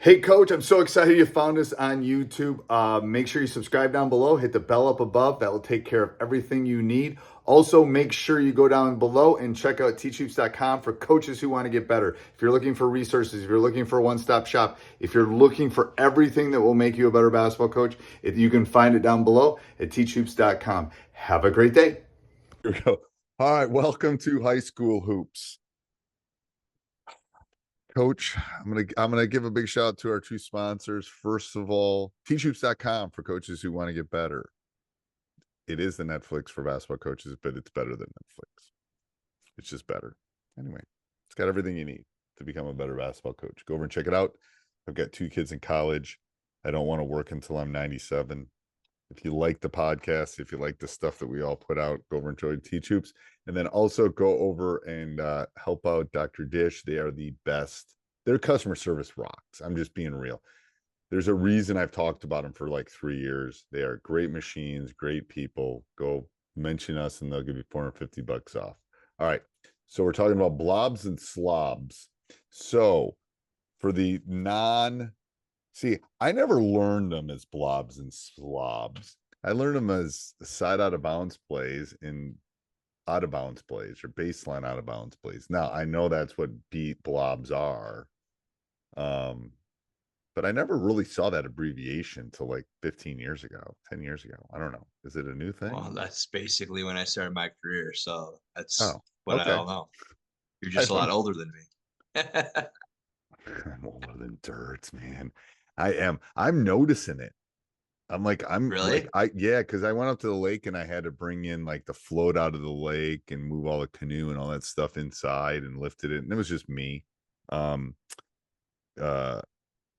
Hey, Coach, I'm so excited you found us on YouTube. Make sure you subscribe down below, hit the bell up above. That will take care of everything you need. Also, make sure you go down below and check out teachhoops.com for coaches who want to get better. If you're looking for resources, if you're looking for a one-stop shop, if you're looking for everything that will make you a better basketball coach, you can find it down below at teachhoops.com. Have a great day. Here we go. All right, welcome to High School Hoops. Coach, I'm gonna give a big shout out to our two sponsors. First of all, teachhoops.com for coaches who want to get better. It is the Netflix for basketball coaches, but it's better than Netflix. It's just better. Anyway, it's got everything you need to become a better basketball coach. Go over and check it out. I've got two kids in college. I don't want to work until I'm 97. If you like the podcast, if you like the stuff that we all put out, go over and join Teach Hoops. And then also go over and help out Dr. Dish. They are the best. Their customer service rocks. I'm just being real. There's a reason I've talked about them for like 3 years. They are great machines, great people. Go mention us and they'll give you $450 off. All right. So we're talking about blobs and slobs. So for the see, I never learned them as blobs and slobs. I learned them as side out of bounds plays and out of bounds plays or baseline out of bounds plays. Now I know that's what beat blobs are. But I never really saw that abbreviation till like 15 years ago, 10 years ago. I don't know. Is it a new thing? Well, that's basically when I started my career. So that's Oh, what okay. I don't know. You're just a lot older than me. I'm older than dirt, man. I am. I'm noticing it. I'm Really? like, yeah, because I went up to the lake and I had to bring in like the float out of the lake and move all the canoe and all that stuff inside and lifted it. And it was just me. Uh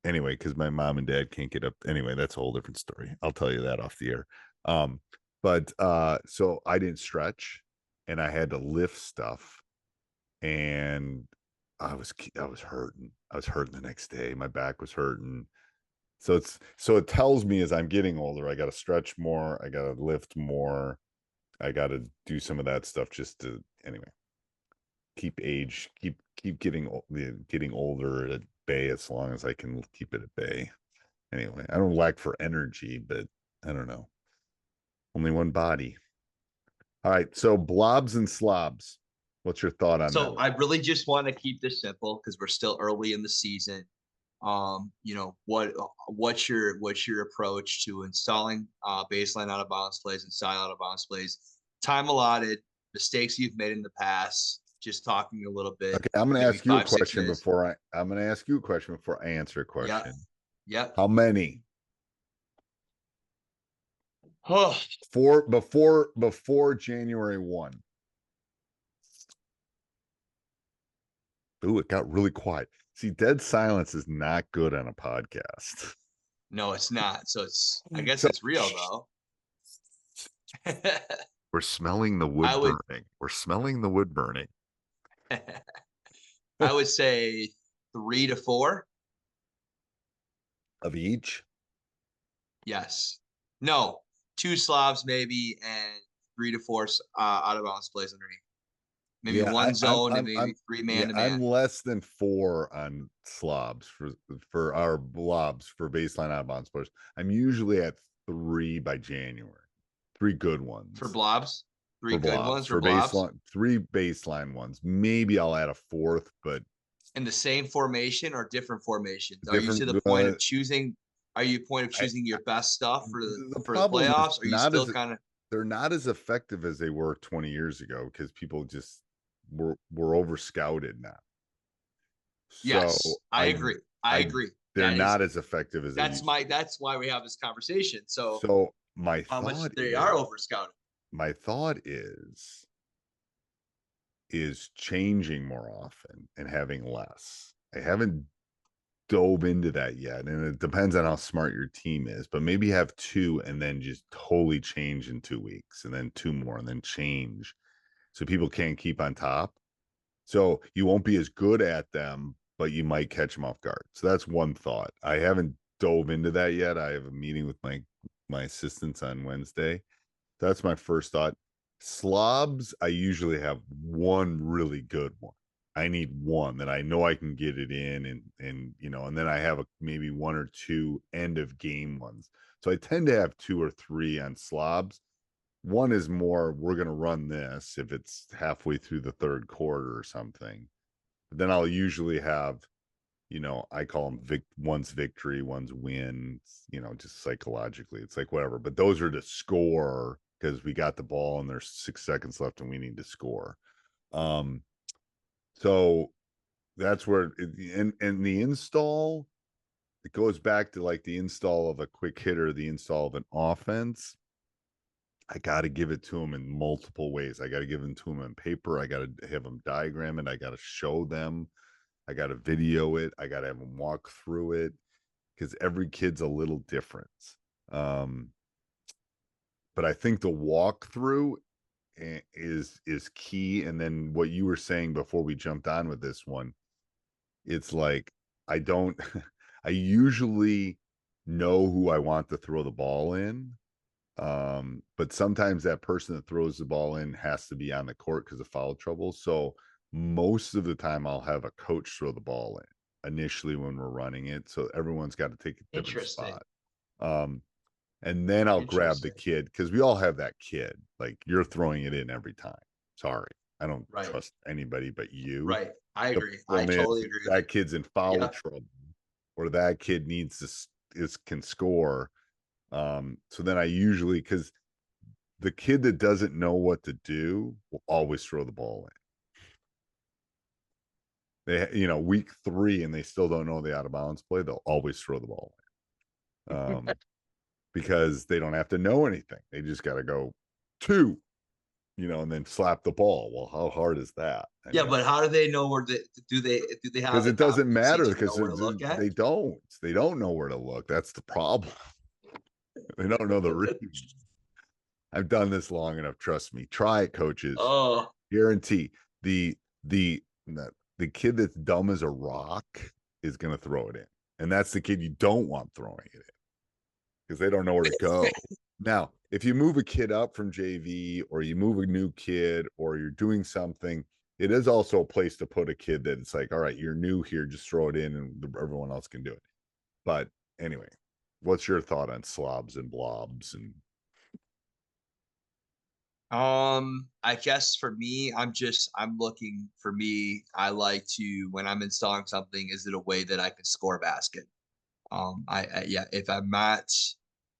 anyway, because my mom and dad can't get up. Anyway, that's a whole different story. I'll tell you that off the air. But so I didn't stretch and I had to lift stuff and I was hurting. I was hurting the next day. My back was hurting. So it tells me as I'm getting older, I got to stretch more, I got to lift more, I got to do some of that stuff just to anyway keep getting older at bay as long as I can keep it at bay. Anyway, I don't lack for energy, but I don't know. Only one body. All right, so blobs and slobs. What's your thought on So that? I really just want to keep this simple because we're still early in the season. What's your approach to installing baseline out of bounds plays and side out of bounds plays? Time allotted, mistakes you've made in the past. Just talking a little bit. Okay, I'm going to maybe ask you a 5-6 question minutes. before I'm going to ask you a question before I answer a Yeah. question. Yep. How many? Oh, Before January 1. Ooh, it got really quiet. See, dead silence is not good on a podcast. no, it's not. So I guess So- it's real though. We're smelling the wood I would burning. We're smelling the wood burning. I would say 3 to 4. Of each? Yes. No, 2 slobs maybe, and 3 to 4 out of bounds plays underneath. Maybe Yeah, one zone and maybe I'm 3 yeah, man to I'm man. less than 4 on slobs for our blobs for baseline out of bounds players. I'm usually at 3 by January. 3 good ones. For blobs, 3 For good blobs. ones For blobs. baseline, 3 baseline ones. Maybe I'll add a 4th, but In the same formation or different formations? Are you to different the point of choosing? Are you point of choosing your best stuff for the the problem is playoffs? Or are you still kind of? they're not as effective as they were 20 years ago because people just were over scouted now. So Yes, I agree. I agree. They're not as effective as they used to be. That's why we have this conversation. So my how much thought they are over scouted? my thought is changing more often and having less. I haven't dove into that yet, and it depends on how smart your team is, but maybe have 2 and then just totally change in 2 weeks and then 2 more and then change so people can't keep on top. So you won't be as good at them, but you might catch them off guard. So that's one thought. I haven't dove into that yet. I have a meeting with my assistants on Wednesday. That's my first thought. Slobs, I usually have one really good one. I need one that I know I can get it in, and and then I have maybe one or two end of game ones. So I tend to have 2 or 3 on slobs. One is more, we're going to run this if it's halfway through the third quarter or something. But then I'll usually have, I call them one's victory, one's win, just psychologically. It's like whatever. But those are to score because we got the ball and there's 6 seconds left and we need to score. So that's where and the install, it goes back to like the install of a quick hitter, the install of an offense. I got to give it to them in multiple ways. I got to give them to them on paper. I got to have them diagram it. I got to show them. I got to video it. I got to have them walk through it because every kid's a little different. But I think the walkthrough is key. And then what you were saying before we jumped on with this one, it's like I usually know who I want to throw the ball in. But sometimes that person that throws the ball in has to be on the court because of foul trouble. So most of the time I'll have a coach throw the ball in initially when we're running it. So everyone's got to take a different spot. And then I'll grab the kid because we all have that kid. Like you're throwing it in every time. Sorry. I don't trust anybody but you. Right. I agree. I totally agree. That kid's in foul trouble or that kid can score. So then I usually, because the kid that doesn't know what to do will always throw the ball in. They, week 3 and they still don't know the out of bounds play, they'll always throw the ball in. Because they don't have to know anything. They just got to go 2, and then slap the ball. Well, how hard is that? But how do they know where do they have? Because it doesn't matter because they don't know where to look. That's the problem. They don't know the reason. I've done this long enough. Trust me. Try it, coaches. Oh, guarantee the kid that's dumb as a rock is going to throw it in, and that's the kid you don't want throwing it in because they don't know where to go. Now, if you move a kid up from JV or you move a new kid or you're doing something, it is also a place to put a kid that it's like, all right, you're new here, just throw it in and everyone else can do it. But anyway, what's your thought on slobs and blobs? And I guess for me, I like to, when I'm installing something, is it a way that I can score a basket? If I'm not,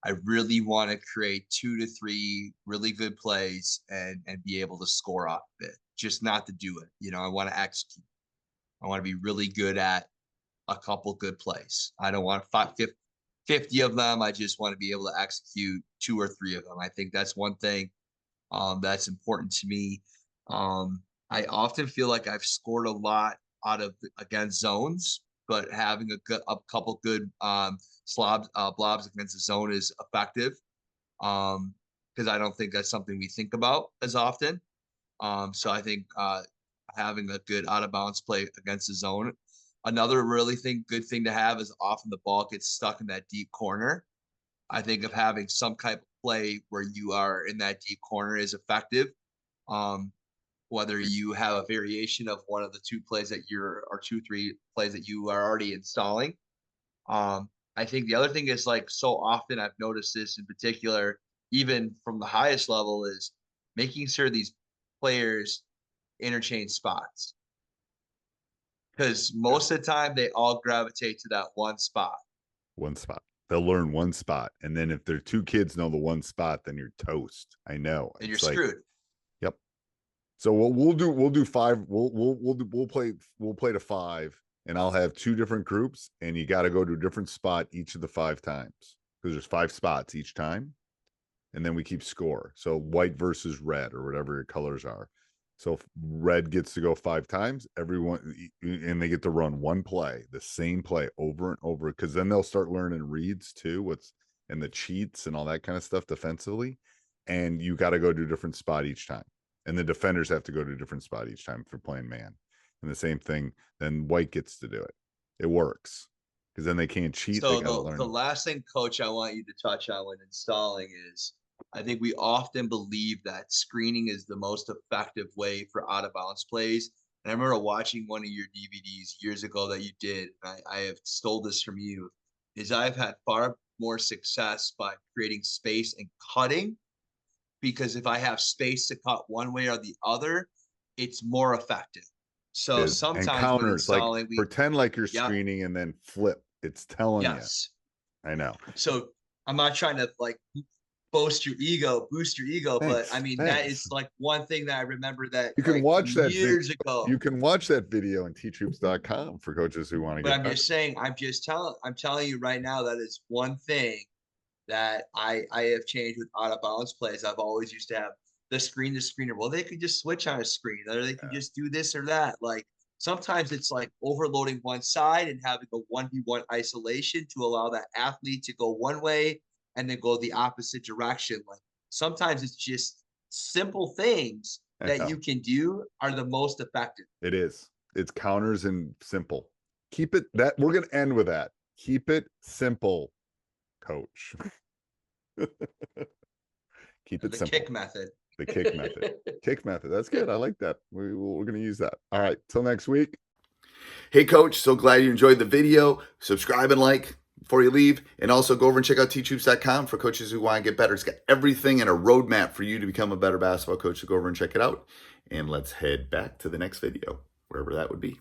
I really want to create 2 to 3 really good plays and be able to score off of it, just not to do it. I want to execute. I want to be really good at a couple good plays. I don't want 50 of them. I just want to be able to execute 2 or 3 of them. I think that's one thing that's important to me. I often feel like I've scored a lot against zones, but having a couple good blobs against the zone is effective. Because I don't think that's something we think about as often. So I think having a good out of bounds play against the zone. Another good thing to have is often the ball gets stuck in that deep corner. I think of having some type of play where you are in that deep corner is effective. Whether you have a variation of one of the 2 plays that or 2, 3 plays that you are already installing. I think the other thing is, like, so often I've noticed this in particular, even from the highest level, is making sure these players interchange spots. Because most of the time they all gravitate to that one spot. They'll learn one spot. And then if their 2 kids know the one spot, then you're toast. I know. And you're screwed. Yep. So what we'll do 5. We'll play to 5, and I'll have 2 different groups, and you got to go to a different spot each of the 5 times because there's 5 spots each time, and then we keep score. So white versus red or whatever your colors are. So if red gets to go 5 times, everyone, and they get to run one play, the same play over and over, because then they'll start learning reads too, and the cheats and all that kind of stuff defensively. And you got to go to a different spot each time. And the defenders have to go to a different spot each time if they're playing man. And the same thing, then white gets to do it. It works because then they can't cheat. So the last thing, Coach, I want you to touch on when installing is, I think we often believe that screening is the most effective way for out of bounds plays. And I remember watching one of your DVDs years ago that you did. I have stole this from you. Is I've had far more success by creating space and cutting, because if I have space to cut one way or the other, it's more effective. So And sometimes when counters, like installing, pretend like you're Yep. screening and then flip. It's telling yes. you. I know. So I'm not trying to like boost your ego, but I mean that is Thanks. like one thing that I remember that You can like watch that years ago. You can watch that video on teachhoops.com for coaches who want to But get I'm better. just saying, I'm telling you right now that is one thing that I have changed with out of bounds plays. I've always used to have the screener. Well, they could just switch on a screen, or they can Yeah. just do this or that. Like sometimes it's like overloading one side and having a 1v1 isolation to allow that athlete to go one way and then go the opposite direction. Like sometimes it's just simple things I that know. you can do are the most effective. It is. It's counters and simple. Keep it that we're gonna end with that. Keep it simple, coach. Keep it The simple. kick method. The kick method. Kick method. That's good. I like that. We're gonna use that. All right. Till next week. Hey, Coach, so glad you enjoyed the video. Subscribe and like before you leave. And also go over and check out teachhoops.com for coaches who want to get better. It's got everything and a roadmap for you to become a better basketball coach. So go over and check it out. And let's head back to the next video, wherever that would be.